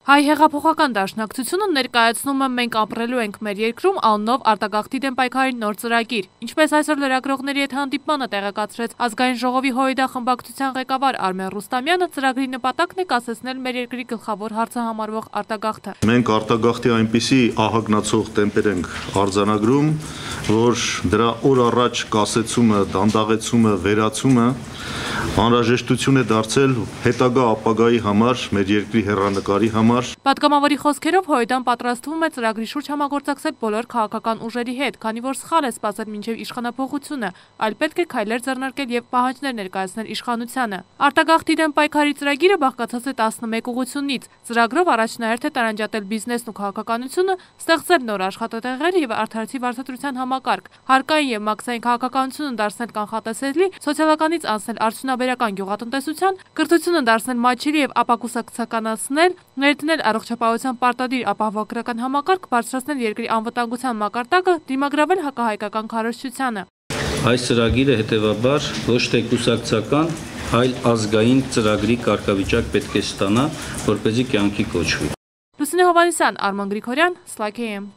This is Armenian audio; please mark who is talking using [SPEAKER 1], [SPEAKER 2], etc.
[SPEAKER 1] Հայ հեղափոխական դաշնակցությունը ներկայացնում է «Մենք ապրելու ենք մեր երկրում» անունով արտագաղթի դեմ պայքարի նոր ծրագիր։ Ինչպես այսօր լրագրողների հետ հանդիպմանը տեղեկացրեց Ազգային ժողովի ՀՅԴ խմբակցության ղեկավար Արմեն Ռուստամյանը, ծրագրի նպատակն է կասեցնել մեր երկրի գլխավոր հարցը համարվող արտագաղթը։
[SPEAKER 2] Մենք արտագաղթի այնպիսի ահագնացող տեմպեր ենք արձանագրում, որ դրա օր առաջ կասեցումը, դանդաղեցումը, վերացումը անհրաժեշտություն է դարձել հետագա ապագայի համար, մեր երկրի հեռանկարի համար։
[SPEAKER 1] Պատգամավորի խոսքերով ՀՅԴ-ն պատրաստվում է ծրագրի շուրջ համագործակցել բոլոր քաղաքական ուժերի հետ, քանի որ սխալ է սպասել մինչև իշխանափոխությունը, այլ պետք է քայլեր ձեռնարկել եւ պահանջներ ներկայացնել իշխանությանը։ Արտագաղթի դեմ պայքարի ծրագիրը բաղկացած է 11 ուղղությունից։ Ծրագրով առաջնահերթ է տարանջատել բիզնեսն ու քաղաքականությունը, ստեղծել նոր աշխատատեղեր եւ արդարացի վարձատրության համակարգ, հարկային եւ մաքսային քաղաքականությունը դարձնել կանխատեսելի, սոցիալականից անցնել արդյունաբերական գյուղատնտեսության, կրթությունը դարձնել մատչելի եւ ապակուսակցականացնել, ներդնել առողջապահության պարտադիր ապահովագրական համակարգ, բարձրացնել երկրի անվտանգության մակարդակը, դիմագրավել հակահայկական քարոզչությանը։
[SPEAKER 3] Այս ծրագիրը հետևաբար ոչ թե կուսակցական, այլ ազգային ծրագրի կարգավիճակ պետք է ստանա, որպեսզի կյանքի կոչվի։
[SPEAKER 1] Լուսինե Հովհաննիսյան, Արման Գրիգորյան, Սլայք AM։